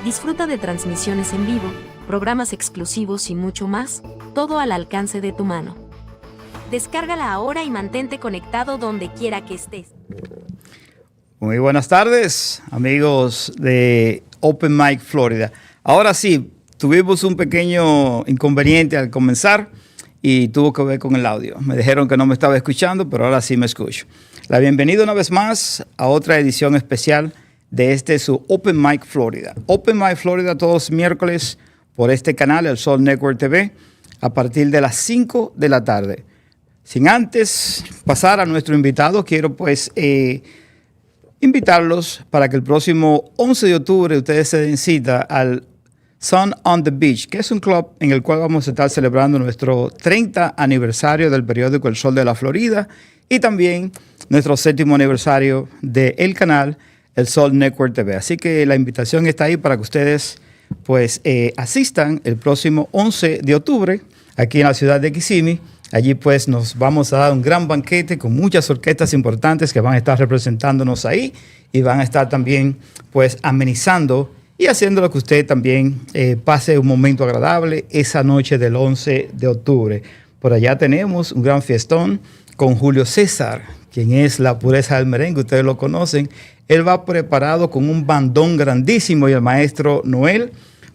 Disfruta de transmisiones en vivo, programas exclusivos y mucho más, todo al alcance de tu mano. Descárgala ahora y mantente conectado donde quiera que estés. Muy buenas tardes, amigos de OpenMic Florida. Ahora sí, tuvimos un pequeño inconveniente al comenzar y tuvo que ver con el audio. Me dijeron que no me estaba escuchando, pero ahora sí me escucho. La bienvenida una vez más a otra edición especial de su OpenMic Florida. OpenMic Florida todos los miércoles por este canal, el Sol Networktv, a partir de las 5 de la tarde. Sin antes pasar a nuestro invitado, quiero invitarlos para que el próximo 11 de octubre ustedes se den cita al Sun on the Beach, que es un club en el cual vamos a estar celebrando nuestro 30 aniversario del periódico El Sol de la Florida y también nuestro 7º aniversario del canal El Sol Networktv. Así que la invitación está ahí para que ustedes asistan el próximo 11 de octubre aquí en la ciudad de Kissimmee. Allí nos vamos a dar un gran banquete con muchas orquestas importantes que van a estar representándonos ahí y van a estar también amenizando y haciendo lo que usted también pase un momento agradable esa noche del 11 de octubre. Por allá tenemos un gran fiestón con Julio César, quien es la pureza del merengue, ustedes lo conocen. Él va preparado con un bandón grandísimo y el maestro Noel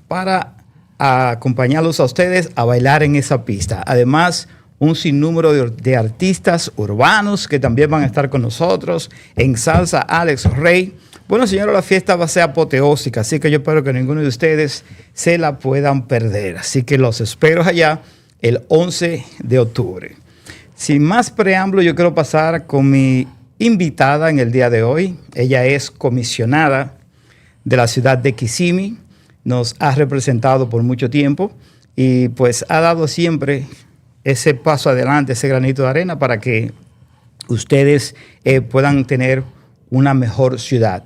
para acompañarlos a ustedes a bailar en esa pista. Además, un sinnúmero de artistas urbanos que también van a estar con nosotros. En salsa, Alex Rey. Bueno, señores, la fiesta va a ser apoteósica, así que yo espero que ninguno de ustedes se la puedan perder. Así que los espero allá el 11 de octubre. Sin más preámbulo, yo quiero pasar con mi invitada en el día de hoy. Ella es comisionada de la ciudad de Kissimmee. Nos ha representado por mucho tiempo y ha dado siempre ese paso adelante, ese granito de arena para que ustedes puedan tener una mejor ciudad.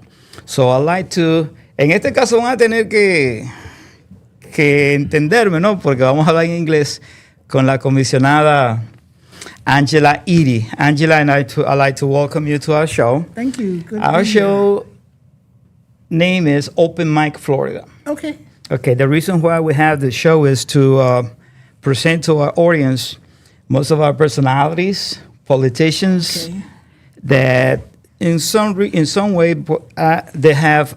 En este caso van a tener que entenderme, ¿no? Porque vamos a hablar en inglés con la comisionada Angela Eady. Angela and I'd like to welcome you to our show. Thank you. Good our show name is OpenMic Florida. Okay. Okay, the reason why we have the show is to present to our audience most of our personalities, politicians, that in some way they have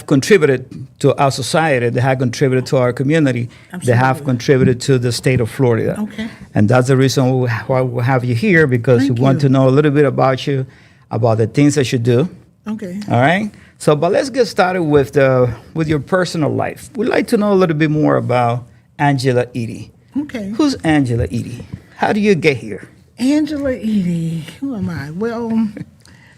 contributed to our society, they have contributed to our community, Absolutely. They have contributed to the state of Florida. Okay. And that's the reason why we have you here, because Thank we want you. to know a little bit about you, about the things that you do. Okay. All right. So, but let's get started with your personal life. We'd like to know a little bit more about Angela Eady. Okay. Who's Angela Eady? How do you get here? Angela Eady. Who am I? Well,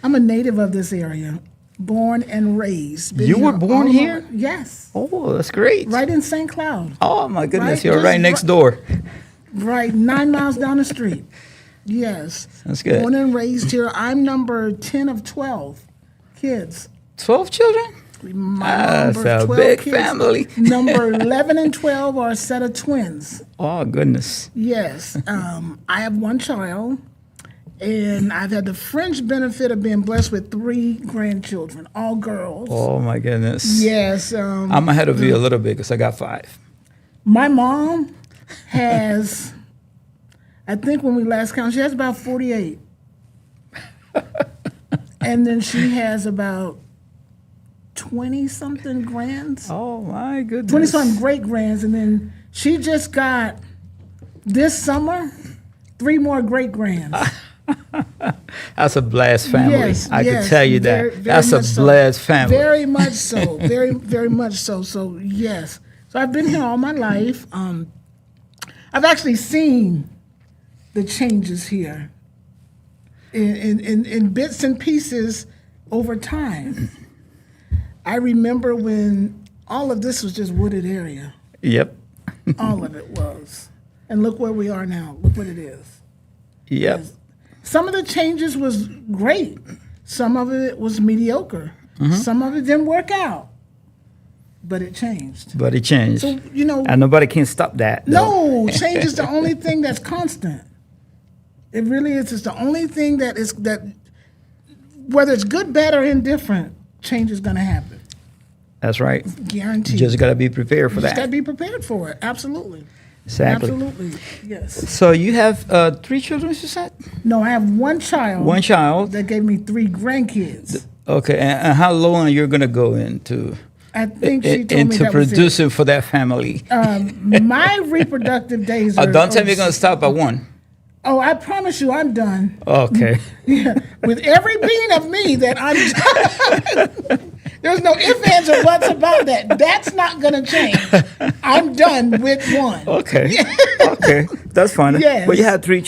I'm a native of this area, born and raised. Been You were here born all here? Yes. Oh, that's great. Right in St. Cloud. Oh, my goodness. Right, You're just right next door. Right 9 miles down the street. Yes. That's good. Born and raised here. I'm number 10 of 12 kids. 12 children? My That's number a 12 big kids. family. Number 11 and 12 are a set of twins. Oh, goodness. Yes. I have one child, and I've had the fringe benefit of being blessed with 3 grandchildren, all girls. Oh, my goodness. Yes. I'm ahead of you a little bit because I got 5. My mom has, I think when we last counted, she has about 48. And then she has about 20-something grands. Oh, my goodness. 20-something great-grands, and then she just got, this summer, 3 more great-grands. That's a blessed family. Yes, I yes, can tell you that. very That's a much so. blessed family. Very much so. Very much so. So, yes. So I've been here all my life. I've actually seen the changes here in bits and pieces over time. I remember when all of this was just wooded area. Yep. All of it was. And look where we are now. Look what it is. Yep. Yes. Some of the changes was great. Some of it was mediocre. Mm-hmm. Some of it didn't work out. But it changed. But it changed. So, you know. And nobody can stop that. No, change is the only thing that's constant. It really is. It's the only thing that is, that whether it's good, bad, or indifferent, change is going to happen. That's right. Guaranteed. Just got to be prepared for Just got to that. be prepared for it. Absolutely. Exactly. Absolutely. Yes. So you have 3 children, you said? No, I have one child. One child. That gave me 3 grandkids. Okay, and how long are you going to go into I think she told me into that was producing for that family? my reproductive days are. Don't tell me you're going to stop at 1. Oh, I promise you, I'm done. Okay. Yeah, with every being of me that I'm done. There's no ifs, ands, or buts about that. That's not going to change. I'm done with 1. Okay. Okay. That's fine. Yes. Well, you have 3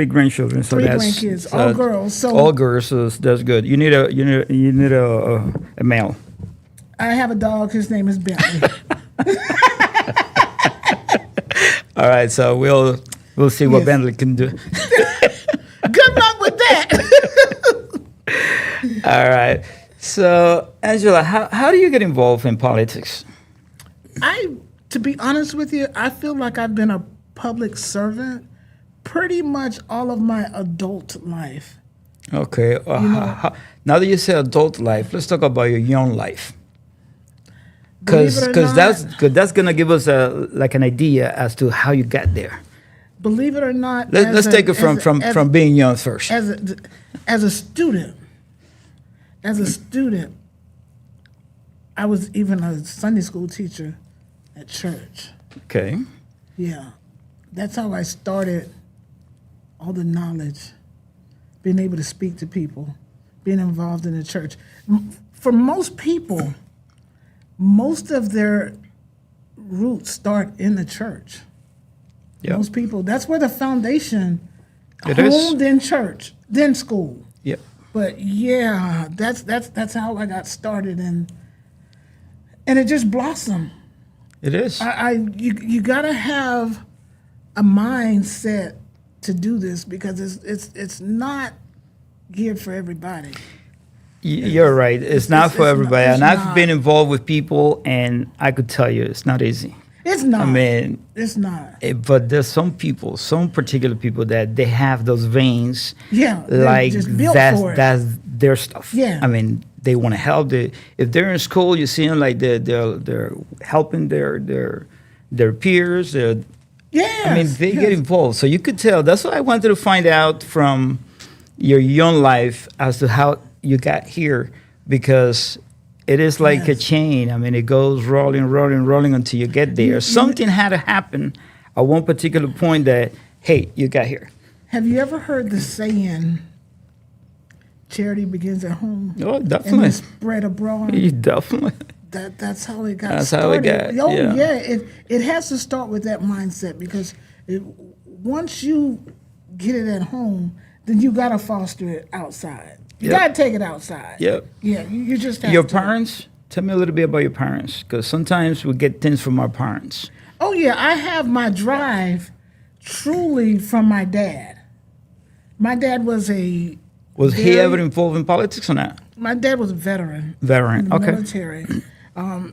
grandchildren, so 3 that's grandkids, all girls. So all girls. So that's good. You need a male. I have a dog. His name is Bentley. All right. So we'll see what Yes. Bentley can do. Good luck with that. All right. So Angela, how do you get involved in politics? To be honest with you, I feel like I've been a public servant pretty much all of my adult life. Okay. Now that you say adult life, let's talk about your young life. Believe it or Because not- that's gonna give us an idea as to how you got there. Believe it or not, Let's take it from being young first. As a student, I was even a Sunday school teacher at church. Okay. Yeah, that's how I started all the knowledge, being able to speak to people, being involved in the church. For most people, most of their roots start in the church. Yeah. Most people, that's where the foundation, It is. home, then church, then school. Yep. But yeah, that's how I got started, and it just blossomed. It is. You gotta have a mindset to do this because it's not geared for everybody. You're right. It's not for everybody. it's And I've not. been involved with people, and I could tell you it's not easy. It's not. I mean, it's not. but there's some particular people that they have those veins. Yeah, they're like just built for it. that's their stuff. Yeah. I mean, they want to help. If they're in school, you see them like they're helping their peers. Yeah. I mean, they get involved. So you could tell. That's what I wanted to find out from your young life as to how you got here, because it is like a Yes. chain. I mean, it goes rolling until you get there. Something had to happen at one particular point that, hey, you got here. Have you ever heard the saying, charity begins at home Oh, and definitely. then spread abroad? Definitely. That's how it got That's started. how it got, Oh, yeah. yeah. It has to start with that mindset because once you get it at home, then you got to foster it outside. You Yep. got to take it outside. Yep. Yeah, you just have Your to. parents? Tell me a little bit about your parents, because sometimes we get things from our parents. Oh, yeah, I have my drive truly from my dad. My dad was a Was he very- ever involved in politics or not? My dad was a veteran. Veteran, In the okay. military.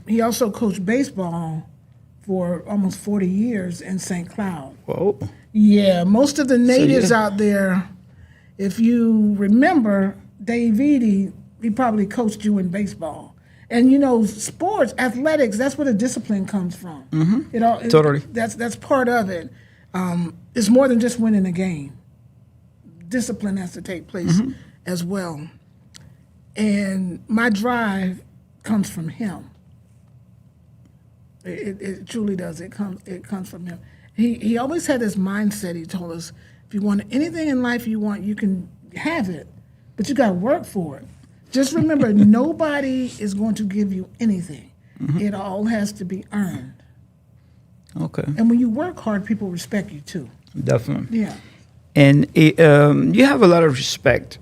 He also coached baseball for almost 40 years in St. Cloud. Whoa. Yeah, most of the natives yeah. out there, if you remember, Dave Eady, he probably coached you in baseball. And you know, sports, athletics, that's where the discipline comes from. Mm-hmm. Totally. That's part of it. It's more than just winning a game. Discipline has to take place as well. And my drive comes from him. It truly does. It comes from him. He always had this mindset. He told us, if you want anything in life you want, you can have it, but you got to work for it. Just remember, nobody is going to give you anything. It all has to be earned. Okay. And when you work hard, people respect you too. Definitely. Yeah. And you have a lot of respect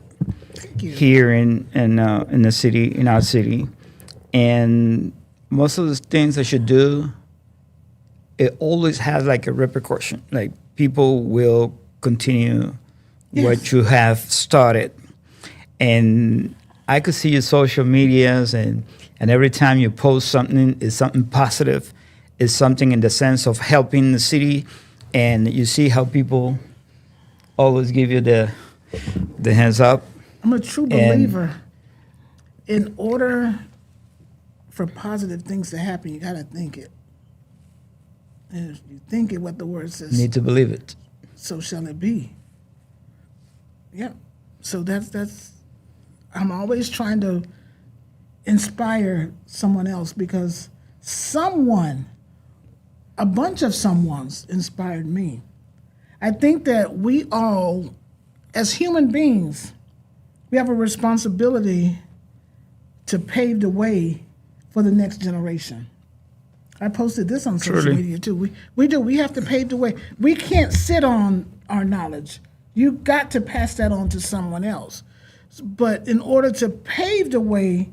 Thank you. here in the city, in our city, and most of the things that you do, it always has like a repercussion. Like people will continue what Yes. you have started, and I could see your social medias, and every time you post something, it's something positive. It's something in the sense of helping the city, and you see how people always give you the hands up. I'm a true And- believer. In order for positive things to happen, you got to think it. And if you think it, what the word says, Need to believe it. so shall it be. Yeah. So that's. I'm always trying to inspire someone else because a bunch of someones inspired me. I think that we all, as human beings, we have a responsibility to pave the way for the next generation. I posted this on social Truly. media too. We do. We have to pave the way. We can't sit on our knowledge. You got to pass that on to someone else. But in order to pave the way,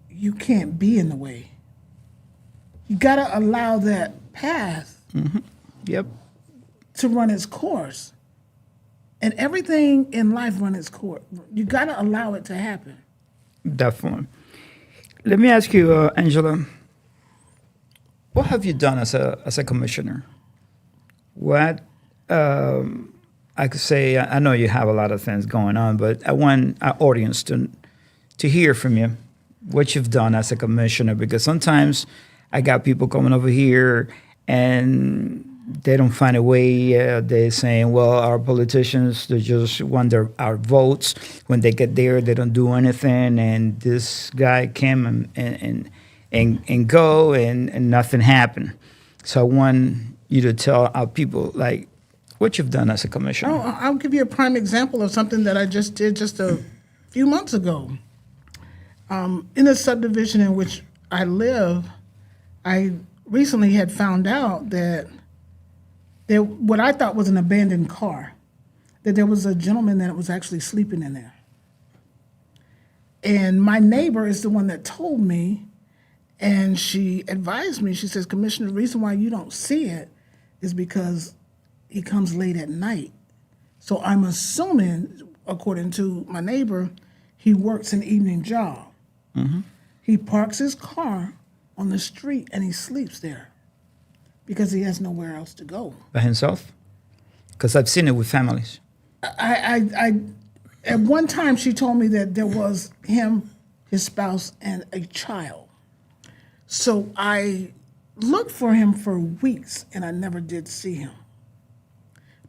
you can't be in the way. You got to allow that path Yep. to run its course. And everything in life run its course. You got to allow it to happen. Definitely. Let me ask you, Angela, what have you done as a commissioner? What I could say, I know you have a lot of things going on, but I want our audience to hear from you what you've done as a commissioner, because sometimes I got people coming over here and they don't find a way. They're saying, well, our politicians, they just want our votes. When they get there, they don't do anything. And this guy came and go and nothing happened. So I want you to tell our people, like, what you've done as a commissioner. Oh, I'll give you a prime example of something that I just did just a few months ago. In a subdivision in which I live, I recently had found out that what I thought was an abandoned car, that there was a gentleman that was actually sleeping in there. And my neighbor is the one that told me, and she advised me. She says, Commissioner, the reason why you don't see it is because he comes late at night. So I'm assuming, according to my neighbor, he works an evening job. He parks his car on the street and he sleeps there because he has nowhere else to go. By himself? Because I've seen it with families. I at one time she told me that there was him, his spouse, and a child. So I looked for him for weeks and I never did see him.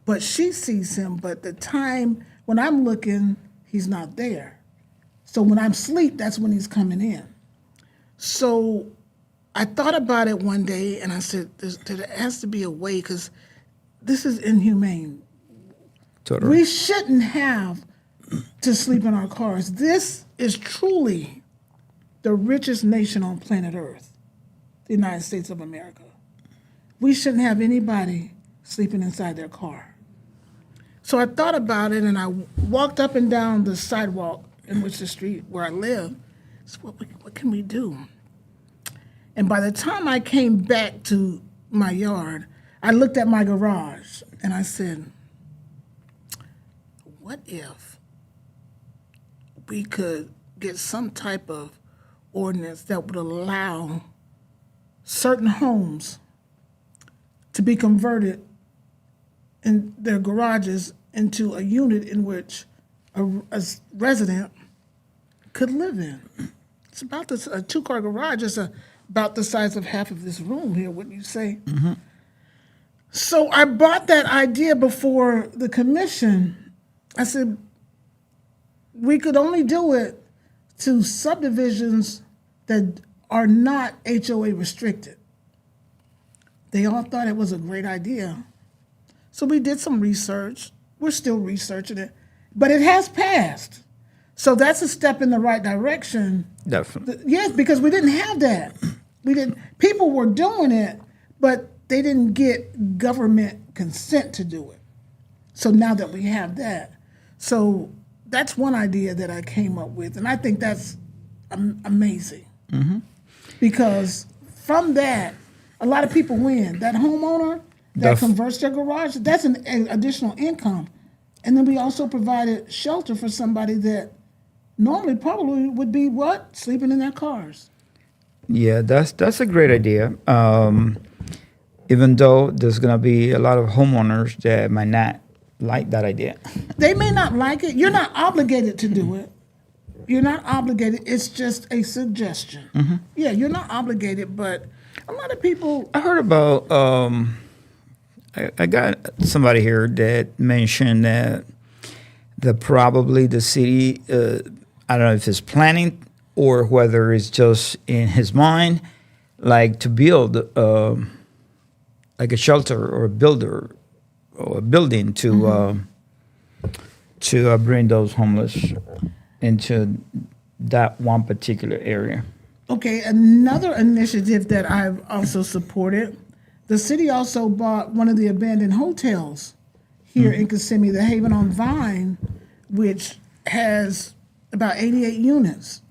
But she sees him, but the time when I'm looking, he's not there. So when I'm asleep, that's when he's coming in. So I thought about it one day and I said, there has to be a way because this is inhumane. Totally. We shouldn't have to sleep in our cars. This is truly the richest nation on planet Earth, the United States of America. We shouldn't have anybody sleeping inside their car. So I thought about it and I walked up and down the sidewalk in which the street where I live. So what can we do? And by the time I came back to my yard, I looked at my garage and I said, what if we could get some type of ordinance that would allow certain homes to be converted in their garages into a unit in which a resident could live in. It's about this, a two-car garage is about the size of half of this room here, wouldn't you say? So I brought that idea before the commission. I said, we could only do it to subdivisions that are not HOA restricted. They all thought it was a great idea. So we did some research. We're still researching it, but it has passed. So that's a step in the right direction. Definitely. Yes, because we didn't have that. People were doing it, but they didn't get government consent to do it. So now that we have that, so that's one idea that I came up with, and I think that's amazing. Because from that, a lot of people win. That homeowner that converts their garage, that's an additional income. And then we also provided shelter for somebody that normally probably would be what? Sleeping in their cars. Yeah, that's a great idea. Even though there's going to be a lot of homeowners that might not like that idea. They may not like it. You're not obligated to do it. You're not obligated. It's just a suggestion. Yeah, you're not obligated, but a lot of people. I heard about. I got somebody here that mentioned that probably the city. I don't know if it's planning or whether it's just in his mind, like to build like a shelter or a builder or a building to bring those homeless into that one particular area. Okay, another initiative that I've also supported, the city also bought one of the abandoned hotels here in Kissimmee, the Haven on Vine, which has about 88 units.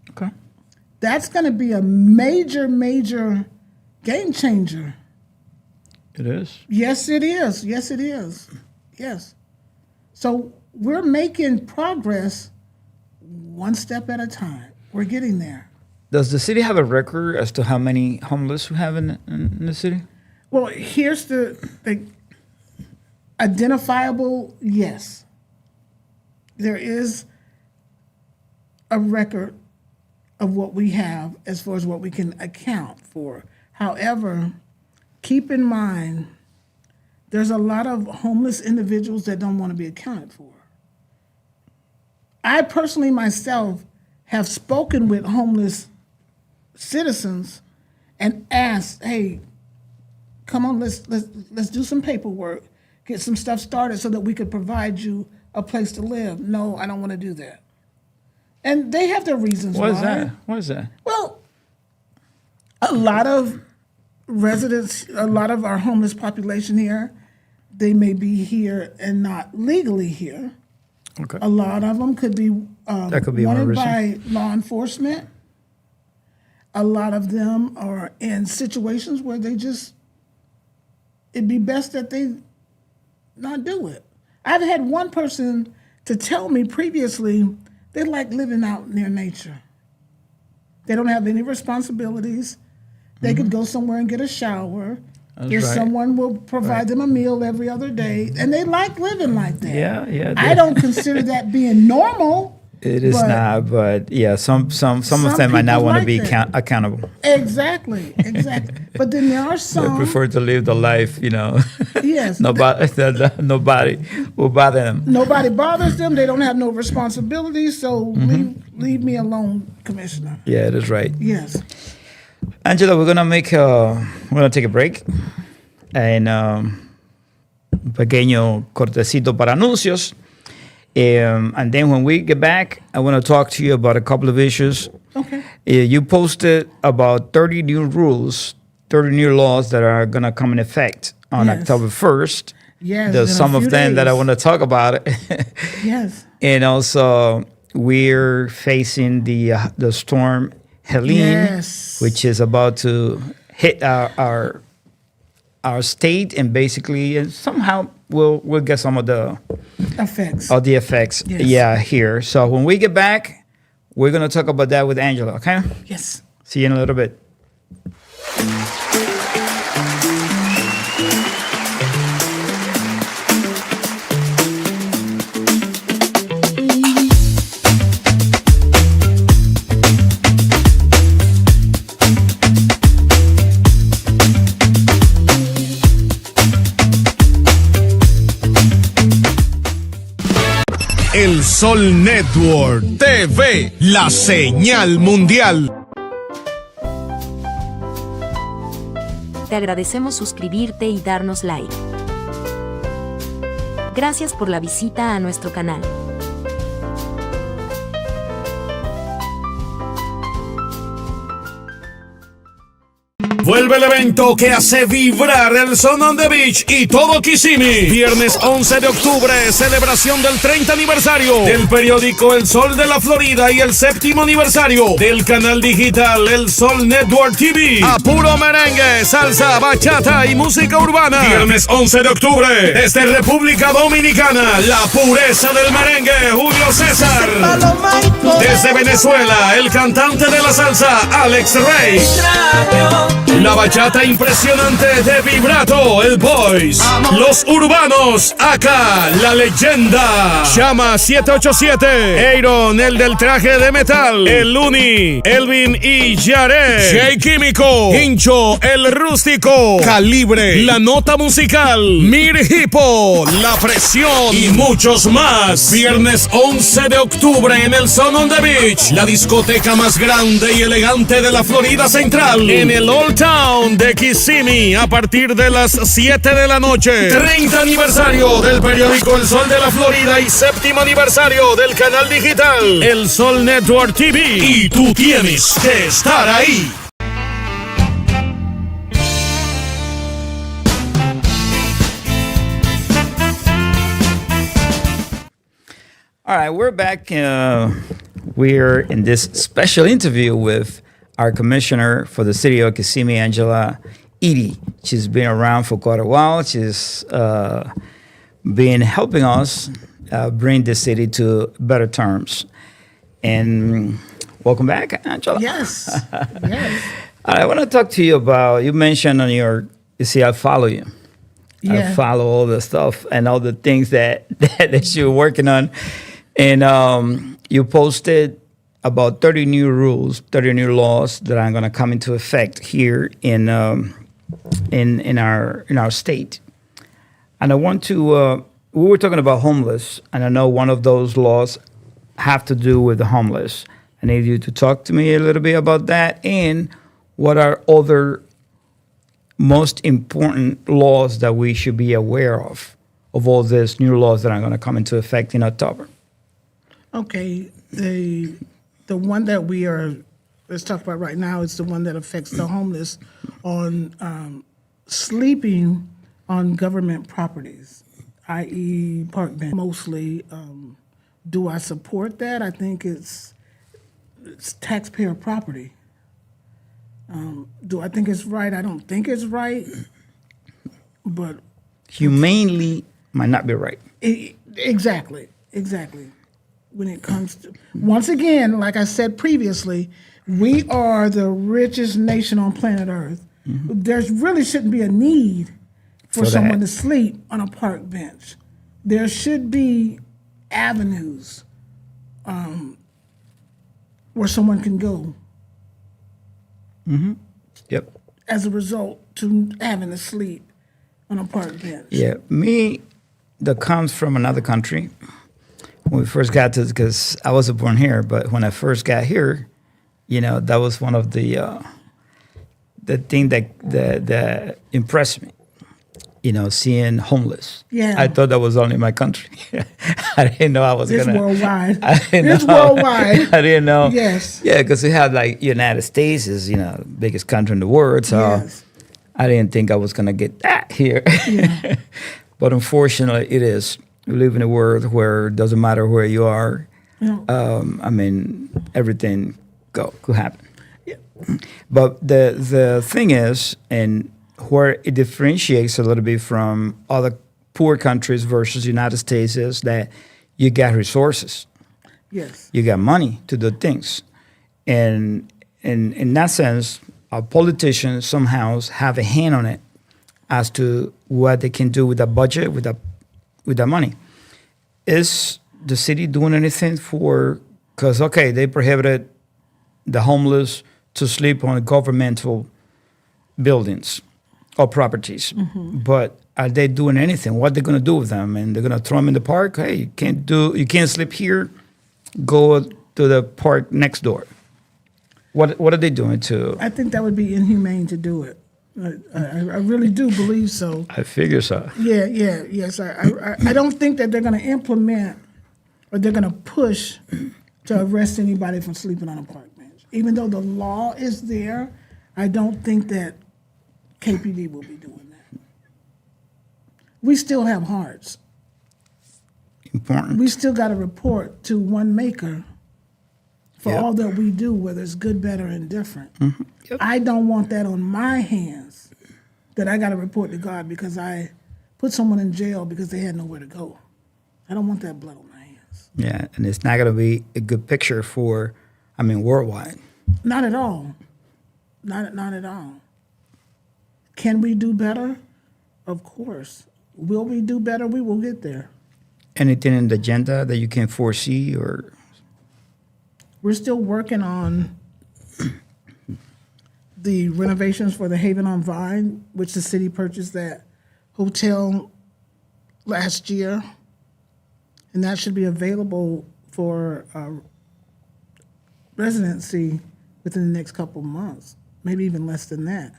Okay. That's going to be a major, major game changer. It is. Yes, it is. Yes, it is. Yes. So we're making progress one step at a time. We're getting there. Does the city have a record as to how many homeless we have in the city? Well, here's the identifiable, yes. There is a record of what we have as far as what we can account for. However, keep in mind, there's a lot of homeless individuals that don't want to be accounted for. I personally myself have spoken with homeless citizens and asked, hey, come on, let's do some paperwork, get some stuff started so that we could provide you a place to live. No, I don't want to do that. And they have their reasons why. What is that? Well, a lot of residents, a lot of our homeless population here, they may be here and not legally here. Okay. A lot of them could be, That could be one wanted reason. by law enforcement. A lot of them are in situations where it'd be best that they not do it. I've had one person to tell me previously they like living out near nature. They don't have any responsibilities. They could go somewhere and get a shower. That's right. Someone will provide them a meal every other day, and they like living like that. Yeah. I don't consider that being normal. It is not, but yeah, some of them might not people want to like be that. accountable. Exactly. But then there are They some. prefer to live the life, Yes. nobody will bother them. Nobody bothers them. They don't have no responsibilities. So leave me alone, Commissioner. Yeah, it is right. Yes. Angela, we're gonna take a break and un pequeño cortecito para anuncios. And then when we get back, I want to talk to you about a couple of issues. Okay. You posted about 30 new rules, 30 new laws that are going to come in effect on Yes. October 1st. Yes. There's in a some of few them that I days. want to talk about. Yes. And also, we're facing the storm Helene, Yes. which is about to hit our state, and basically somehow we'll get some of the Effects. Yes. Yeah, here. So when we get back, we're gonna talk about that with Angela. Okay. Yes. See you in a little bit. El Sol Network TV, la señal mundial. Te agradecemos suscribirte y darnos like. Gracias por la visita a nuestro canal. Vuelve el evento que hace vibrar el Son on the Beach y todo Kissimmee. Viernes 11 de octubre, celebración del 30 aniversario del periódico El Sol de la Florida y el 7º aniversario del canal digital El Sol Networktv. A puro merengue, salsa, bachata y música urbana. Viernes 11 de octubre, desde República Dominicana, la pureza del merengue, Julio César. Desde Venezuela, el cantante de la salsa, Alex Rey. La bachata impresionante de Vibrato, el Boys. Los urbanos, acá, la leyenda. Llama 787. Aaron, el del traje de metal. El Luni, Elvin y Jared. Jay Químico, Hincho, el rústico. Calibre, la nota musical. Mir Hippo, la presión y muchos más. Viernes 11 de octubre en el Sun on the Beach, la discoteca más grande y elegante de la Florida Central, en el Old Town de Kissimmee, a partir de las 7 de la noche. 30 aniversario del periódico El Sol de la Florida y 7º aniversario del canal digital El Sol Networktv. Y tú tienes que estar ahí. All right, we're back. We're in this special interview with our commissioner for the city of Kissimmee, Angela Eady. She's been around for quite a while. She's been helping us bring the city to better terms. And welcome back, Angela. Yes. Yes. I want to talk to you about, you mentioned on your, you see, I follow you. Yeah. I follow all the stuff and all the things that you're working on. And you posted about 30 new rules, 30 new laws that are going to come into effect here in our state. And I want to, we were talking about homeless, and I know one of those laws have to do with the homeless. I need you to talk to me a little bit about that and what are other most important laws that we should be aware of all these new laws that are going to come into effect in October. Okay, the one that let's talk about right now is the one that affects the homeless on sleeping on government properties, i.e. park bench. Mostly, do I support that? I think it's taxpayer property. Do I think it's right? I don't think it's right, but Humanely might not be right. Exactly. When it comes to, once again, like I said previously, we are the richest nation on planet Earth. Mm-hmm. There really shouldn't be a need for someone to sleep on a park bench. There should be avenues where someone can go. Mm-hmm. Yep. As a result to having to sleep on a park bench. Yeah, me, that comes from another country. When we first got to, because I wasn't born here, but when I first got here, you know, that was one of the thing that impressed me. You know, seeing homeless. Yeah. I thought that was only my country. I didn't know I was It's gonna. worldwide. It's worldwide. I didn't know. Yes. Yeah, because we have like United States is biggest country in the world, so Yes. I didn't think I was gonna get that here. Yeah. But unfortunately, it is. We live in a world where it doesn't matter where you are. Yeah. I mean, everything could happen. Yeah. But the thing is, and where it differentiates a little bit from other poor countries versus United States is that you got resources. Yes. You got money to do things. And in that sense, our politicians somehow have a hand on it as to what they can do with the budget, with the money. Is the city doing anything because, okay, they prohibited the homeless to sleep on governmental buildings or properties. Mm-hmm. But are they doing anything? What are they going to do with them? And they're going to throw them in the park? Hey, you can't sleep here. Go to the park next door. What are they doing to? I think that would be inhumane to do it. I really do believe so. I figure so. Yes. I don't think that they're going to implement or they're going to push to arrest anybody from sleeping on a park bench. Even though the law is there, I don't think that KPD will be doing that. We still have hearts. Important. We still got to report to one maker for all that we do, whether it's good, better, and different. Mm-hmm. Yep. I don't want that on my hands, that I got to report to God because I put someone in jail because they had nowhere to go. I don't want that blood on my hands. Yeah, and it's not going to be a good picture worldwide. Not at all. Not at all. Can we do better? Of course. Will we do better? We will get there. Anything in the agenda that you can foresee, or? We're still working on the renovations for the Haven on Vine, which the city purchased that hotel last year. And that should be available for residency within the next couple of months, maybe even less than that.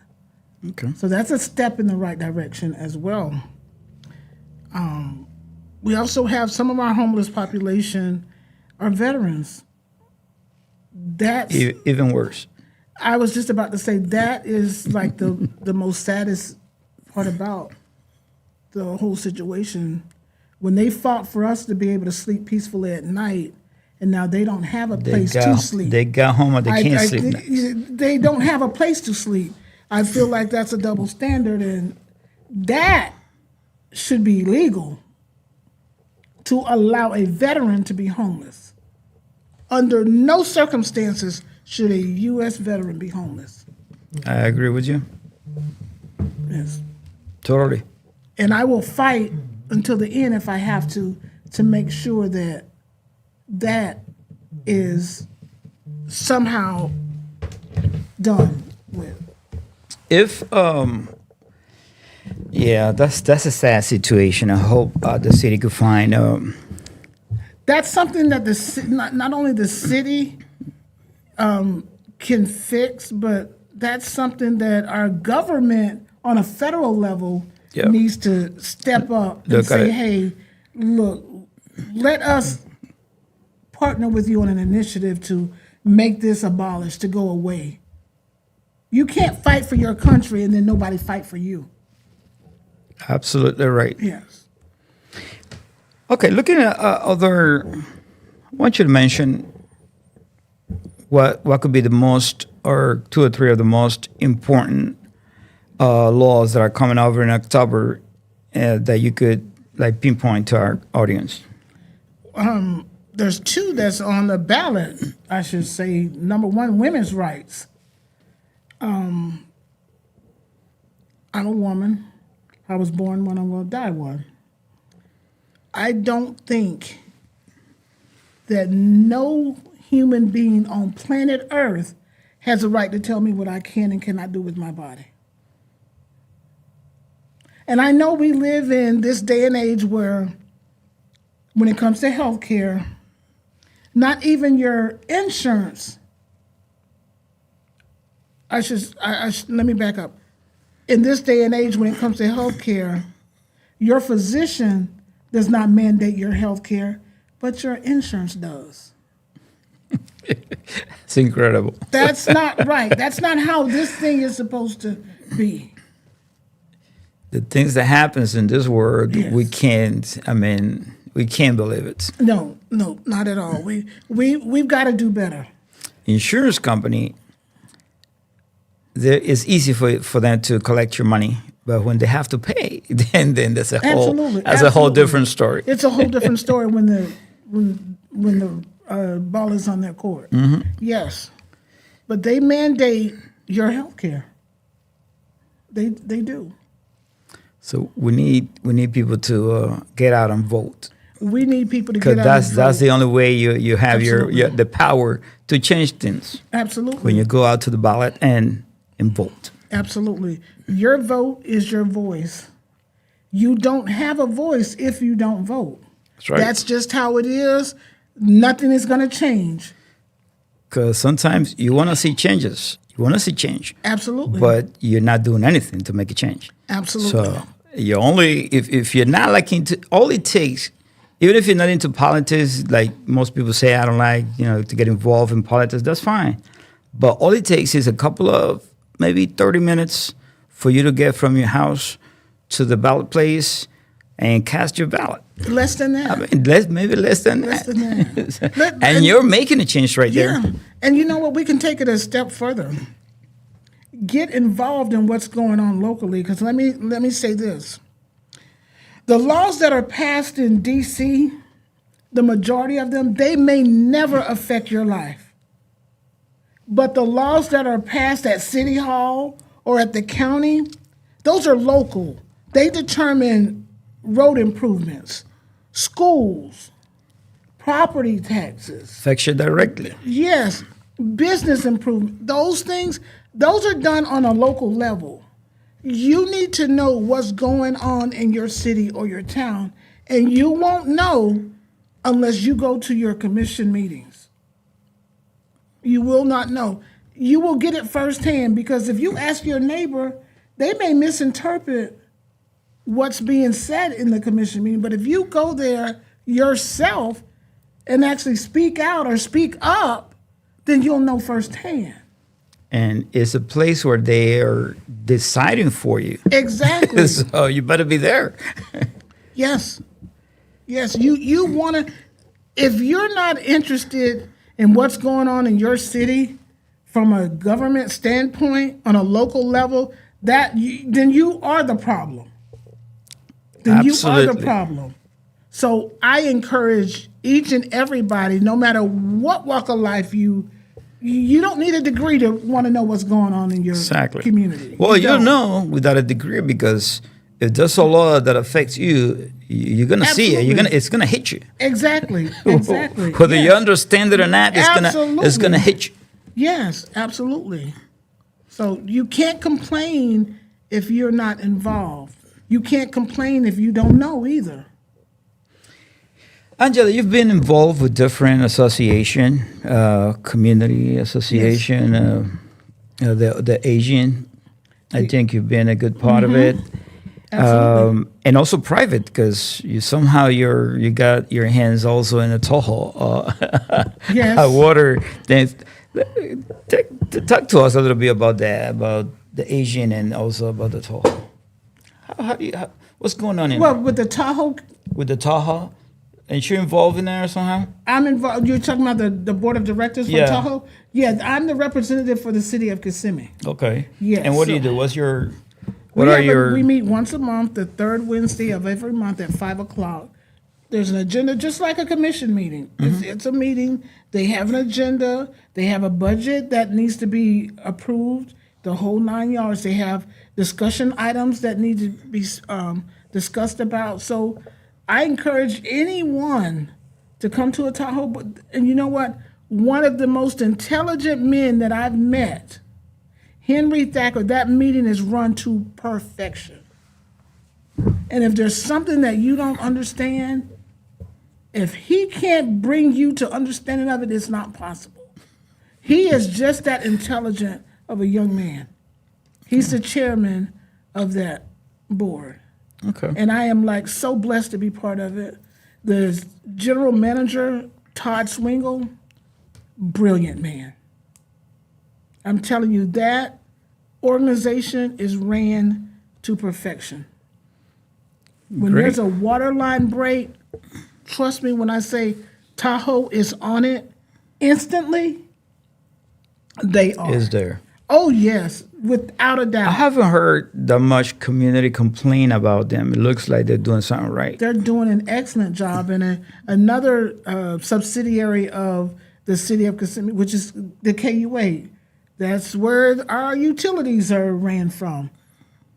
Okay. So that's a step in the right direction as well. We also have some of our homeless population are veterans. That's Even worse. I was just about to say that is like the most saddest part about the whole situation. When they fought for us to be able to sleep peacefully at night, and now they don't have a place to sleep. They got home and they can't sleep. They don't have a place to sleep. I feel like that's a double standard, and that should be legal to allow a veteran to be homeless. Under no circumstances should a U.S. veteran be homeless. I agree with you. Yes. Totally. And I will fight until the end if I have to make sure that that is somehow done with. If yeah, that's a sad situation. I hope the city could find. That's something that not only the city can fix, but that's something that our government on a federal level needs to step up and say, hey, look, let us partner with you on an initiative to make this abolished, to go away. You can't fight for your country and then nobody fight for you. Absolutely right. Yes. Okay, looking at other, I want you to mention what could be the most, or two or three of the most important laws that are coming over in October that you could like pinpoint to our audience. There's two that's on the ballot, I should say. Number one, women's rights. I'm a woman. I was born one, I'm going to die one. I don't think that no human being on planet Earth has a right to tell me what I can and cannot do with my body. And I know we live in this day and age where, when it comes to health care, not even your insurance, let me back up. In this day and age, when it comes to health care, your physician does not mandate your health care, but your insurance does. It's incredible. That's not right. That's not how this thing is supposed to be. The things that happens in this world, Yes. we can't believe it. No, not at all. We've got to do better. Insurance company, it's easy for them to collect your money, but when they have to pay, then that's a whole different story. It's a whole different story when the ball is on their court. Mm-hmm. Yes, but they mandate your health care. They do. So we need people to get out and vote. We need people to get out and vote. That's the only way you have the power to change things. Absolutely. When you go out to the ballot and vote. Absolutely. Your vote is your voice. You don't have a voice if you don't vote. That's right. That's just how it is. Nothing is going to change. Because sometimes you want to see changes. You want to see change. Absolutely. But you're not doing anything to make a change. Absolutely. So you only, if you're not like into, all it takes, even if you're not into politics, like most people say, I don't like, to get involved in politics, that's fine. But all it takes is a couple of maybe 30 minutes for you to get from your house to the ballot place and cast your ballot. Less than that. I mean, maybe less than Less that. than that. And you're making a change right Yeah. there. And you know what? We can take it a step further. Get involved in what's going on locally. Because let me say this. The laws that are passed in D.C., the majority of them, they may never affect your life. But the laws that are passed at City Hall or at the county, Those are local. They determine road improvements, schools, property taxes. Affects you directly. Yes, business improvement. Those things, those are done on a local level. You need to know what's going on in your city or your town, and you won't know unless you go to your commission meetings. You will not know. You will get it firsthand, because if you ask your neighbor, they may misinterpret what's being said in the commission meeting. But if you go there yourself and actually speak out or speak up, then you'll know firsthand. And it's a place where they are deciding for you. Exactly. So you better be there. Yes. Yes, you want to, if you're not interested in what's going on in your city from a government standpoint on a local level, then you are the problem. Then Absolutely. you are the problem. So I encourage each and everybody, no matter what walk of life you don't need a degree to want to know what's going on in your community. Well, you don't. know without a degree, because if there's a law that affects you, you're gonna see it. It's gonna hit you. Exactly. Exactly. Whether you Yes. understand it or not, it's gonna hit you. Yes, absolutely. So you can't complain if you're not involved. You can't complain if you don't know either. Angela, you've been involved with different association, community association, the Asian. I think you've been a good part of it. Absolutely. And also private, because you got your hands also in the Toho Yes. water things. Talk to us a little bit about that, about the Asian and also about the Toho. What's going on in Well, there? with the Tahoe, With the Tahoe? And you're involved in there somehow? I'm involved. You're talking about the board of directors for Yeah. Tahoe? Yeah, I'm the representative for the city of Kissimmee. Okay. Yes, And what do you so- do? We We meet once a month, the third Wednesday of every month at 5:00. There's an agenda, just like a commission meeting. It's a meeting. They have an agenda. They have a budget that needs to be approved, the whole 9 yards. They have discussion items that need to be discussed about. So I encourage anyone to come to a Tahoe. And you know what? One of the most intelligent men that I've met, Henry Thacker, that meeting is run to perfection. And if there's something that you don't understand, if he can't bring you to understanding of it, it's not possible. He is just that intelligent of a young man. He's the chairman of that board. Okay. And I am like so blessed to be part of it. The general manager, Todd Swingle, brilliant man. I'm telling you, that organization is ran to perfection. When Great. there's a water line break, trust me when I say Tahoe is on it instantly, they are. Is there? Oh, yes, without a doubt. I haven't heard that much community complain about them. It looks like they're doing something right. They're doing an excellent job. And another subsidiary of the city of Kissimmee, which is the KUA, that's where our utilities are ran from.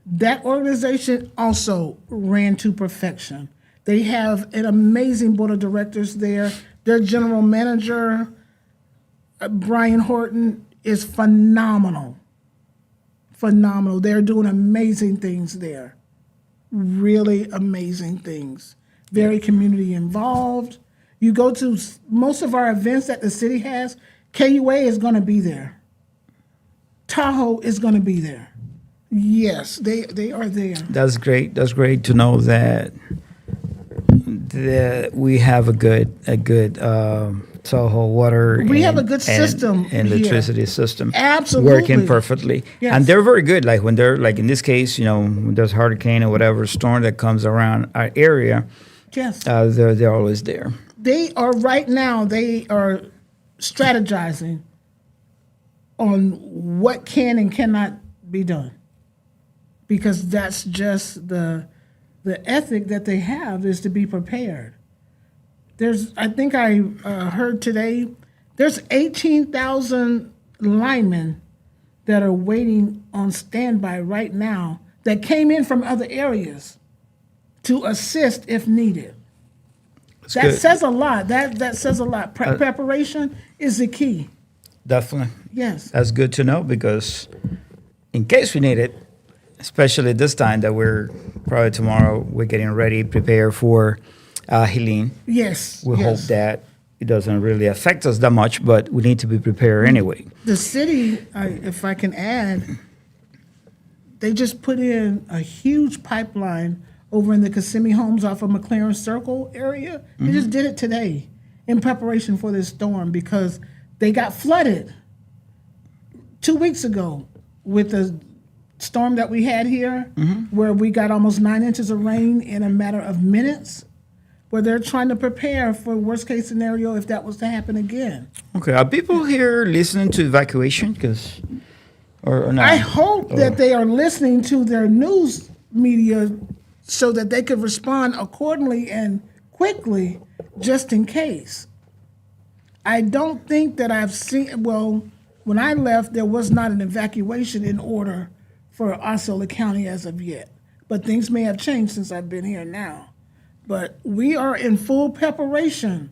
That organization also ran to perfection. They have an amazing board of directors there. Their general manager, Brian Horton, is phenomenal. Phenomenal. They're doing amazing things there. Really amazing things. Very community involved. You go to most of our events that the city has, KUA is going to be there. Tahoe is going to be there. Yes, they are there. That's great. That's great to know that we have a good Tahoe water. We have a good system and here. electricity system. Absolutely. Working perfectly. Yes. And they're very good. Like when they're like in this case, when there's a hurricane or whatever storm that comes around our area, Yes. they're always there. They are right now, they are strategizing on what can and cannot be done. Because that's just the ethic that they have, is to be prepared. I think I heard today, there's 18,000 linemen that are waiting on standby right now that came in from other areas to assist if needed. That's That good. says a lot. That says a lot. Preparation is the key. Definitely. Yes. That's good to know because in case we need it, especially this time that we're probably tomorrow, we're getting ready, prepare for Helene. Yes. We yes. hope that it doesn't really affect us that much, but we need to be prepared anyway. The city, if I can add, they just put in a huge pipeline over in the Kissimmee homes off of McLaren Circle area. They just did it today in preparation for this storm because they got flooded 2 weeks ago with the storm that we had here, where we got almost 9 inches of rain in a matter of minutes, where they're trying to prepare for worst case scenario if that was to happen again. Okay, are people here listening to evacuation? Or not? I hope that they are listening to their news media so that they could respond accordingly and quickly, just in case. I don't think that I've seen, well, when I left, there was not an evacuation in order for Osceola County as of yet. But things may have changed since I've been here now. But we are in full preparation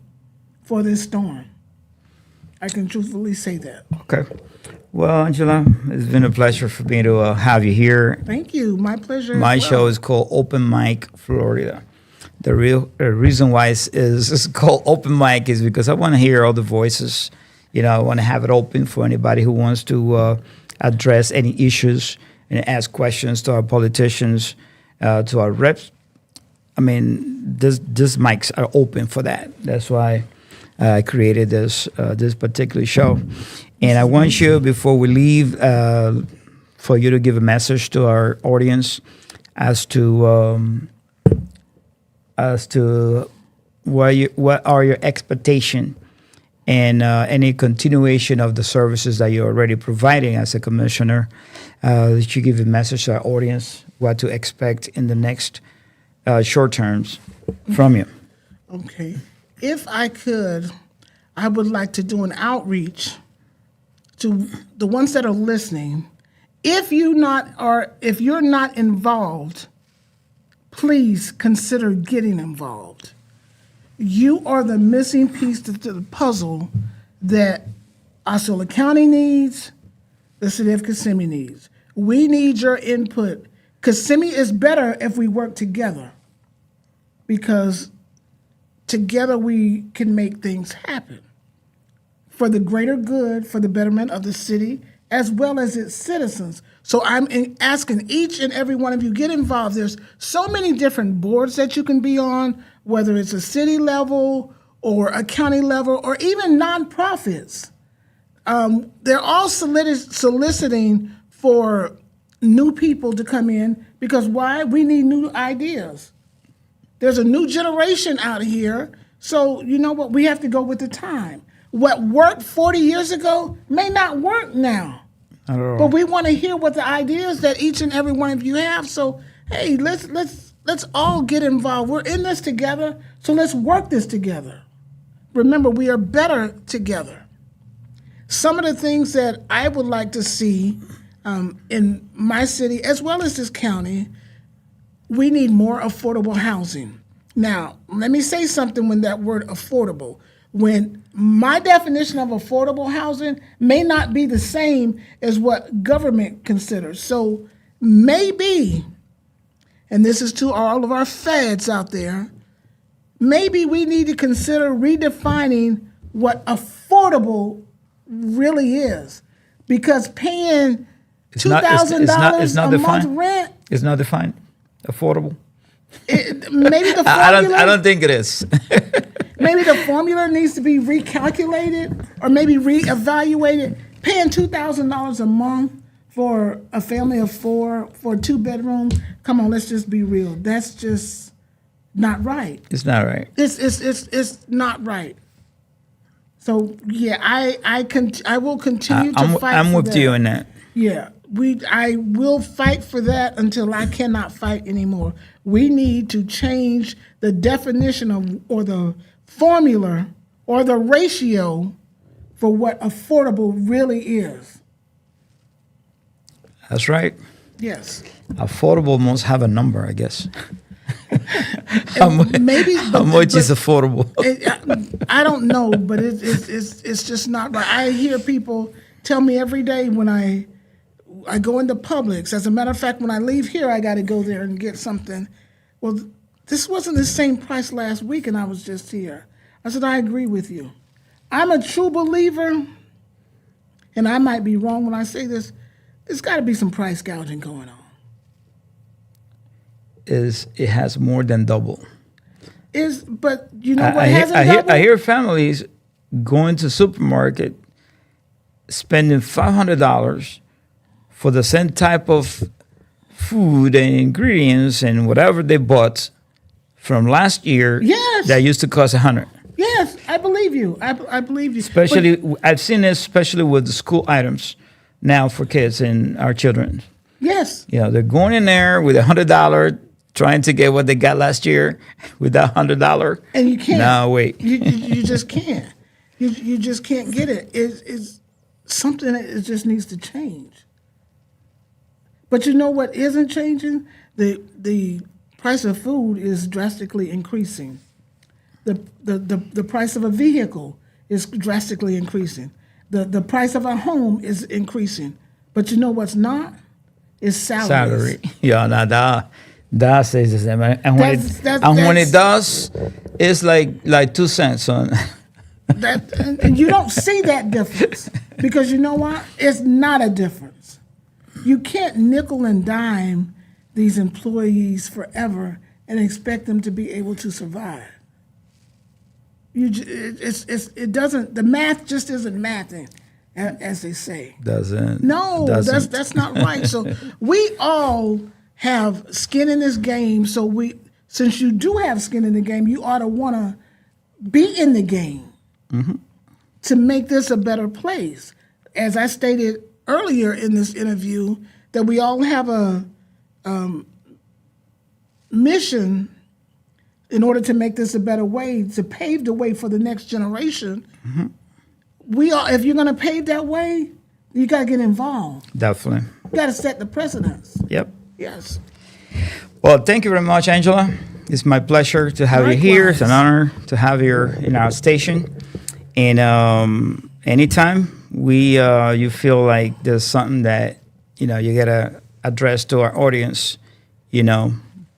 for this storm. I can truthfully say that. Okay. Well, Angela, it's been a pleasure for me to have you here. Thank you. My pleasure. My as well. show is called OpenMic Florida. The reason why it's called Open Mic is because I want to hear all the voices. You know, I want to have it open for anybody who wants to address any issues and ask questions to our politicians, to our reps. I mean, these mics are open for that. That's why I created this particular show. And I want you, before we leave, for you to give a message to our audience as to what are your expectations and any continuation of the services that you're already providing as a commissioner. That you give a message to our audience what to expect in the next short terms from you. Okay. If I could, I would like to do an outreach to the ones that are listening. If you're not involved, please consider getting involved. You are the missing piece to the puzzle that Osceola County needs, the city of Kissimmee needs. We need your input. Kissimmee is better if we work together, because together we can make things happen for the greater good, for the betterment of the city, as well as its citizens. So I'm asking each and every one of you, get involved. There's so many different boards that you can be on, whether it's a city level or a county level or even nonprofits. They're all soliciting for new people to come in because why? We need new ideas. There's a new generation out here, so you know what? We have to go with the time. What worked 40 years ago may not work now. But we want to hear what the ideas that each and every one of you have. So, hey, let's all get involved. We're in this together, so let's work this together. Remember, we are better together. Some of the things that I would like to see in my city, as well as this county, we need more affordable housing. Now, let me say something when that word affordable. When my definition of affordable housing may not be the same as what government considers. So maybe, and this is to all of our feds out there, maybe we need to consider redefining what affordable really is. Because paying $2,000 a month rent. It's not defined. Affordable. Maybe the formula, I don't think it is. Maybe the formula needs to be recalculated or maybe reevaluated. Paying $2,000 a month for a family of 4 for 2 bedrooms. Come on, let's just be real. That's just not right. It's not right. It's not right. So yeah, I will continue to fight. I'm for with that. you in that. Yeah, I will fight for that until I cannot fight anymore. We need to change the definition of, or the formula, or the ratio for what affordable really is. That's right. Yes. Affordable must have a number, I guess. How Maybe much is affordable? I don't know, but it's just not right. I hear people tell me every day when I go into Publix. As a matter of fact, when I leave here, I got to go there and get something. Well, this wasn't the same price last week, and I was just here. I said, I agree with you. I'm a true believer, and I might be wrong when I say this. There's got to be some price gouging going on. It has more than double. But you know what hasn't doubled? I hear families going to supermarket, spending $500 for the same type of food and ingredients and whatever they bought from last year. Yes. That used to cost $100. Yes, I believe you. I believe you. Especially, I've seen this especially with the school items now for kids and our children. Yes. You know, they're going in there with $100, trying to get what they got last year with that $100. And you can't. No, wait. You just can't. You just can't get it. It's something that it just needs to change. But you know what isn't changing? The price of food is drastically increasing. The price of a vehicle is drastically increasing. The price of a home is increasing. But you know what's not? It's salaries. Salary. Yeah, no, that says the same. And when it does, it's like 2 cents on. And you don't see that difference because you know what? It's not a difference. You can't nickel and dime these employees forever and expect them to be able to survive. It doesn't. The math just isn't mathing, as they say. Doesn't. No, that's not right. So we all have skin in this game. So since you do have skin in the game, you ought to want to be in the game to make this a better place. As I stated earlier in this interview, that we all have a mission in order to make this a better way, to pave the way for the next generation. If you're going to pave that way, you got to get involved. Definitely. You got to set the precedence. Yep. Yes. Well, thank you very much, Angela. It's my pleasure to have you here. It's an honor to have you in our station. And anytime you feel like there's something that you got to address to our audience,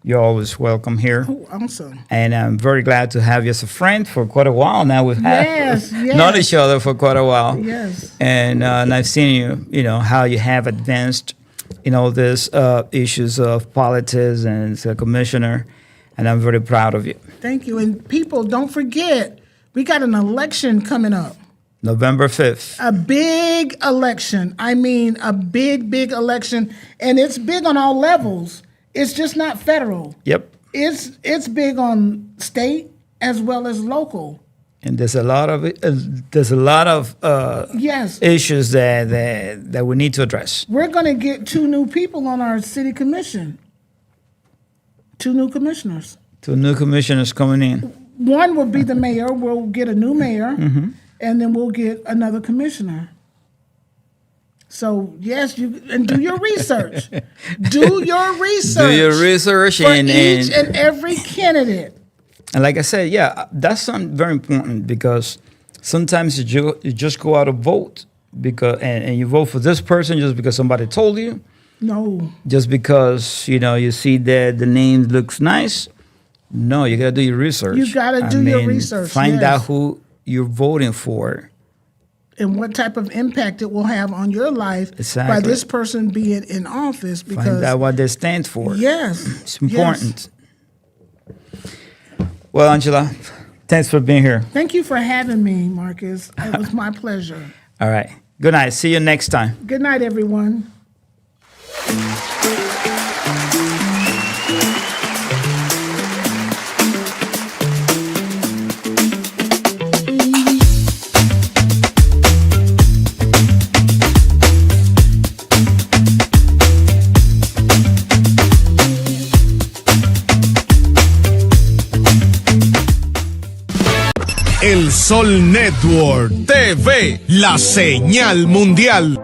you're always welcome here. Oh, awesome. And I'm very glad to have you as a friend for quite a while now. We've known each other for quite a while. Yes. And I've seen how you have advanced these issues of politics and as a commissioner, and I'm very proud of you. Thank you. And people, don't forget, we got an election coming up. November 5th. A big election. I mean, a big, big election. And it's big on all levels. It's just not federal. Yep. It's big on state as well as local. And there's a lot of yes, issues that we need to address. We're going to get 2 new people on our city commission. 2 new commissioners. 2 new commissioners coming in. One will be the mayor. We'll get a new mayor, and then we'll get another commissioner. So yes, and do your research. Do your research. Do your research for each and every candidate. And like I said, that's something very important because sometimes you just go out to vote and you vote for this person just because somebody told you. No. Just because you see that the name looks nice. No, you got to do your research. You got to do your research. Find out who you're voting for. And what type of impact it will have on your life by this person being in office. Because find out what they stand for. Yes. It's important. Yes. Well, Angela, thanks for being here. Thank you for having me, Marcus. It was my pleasure. All right. Good night. See you next time. Good night, everyone. El Sol Network TV, la señal mundial.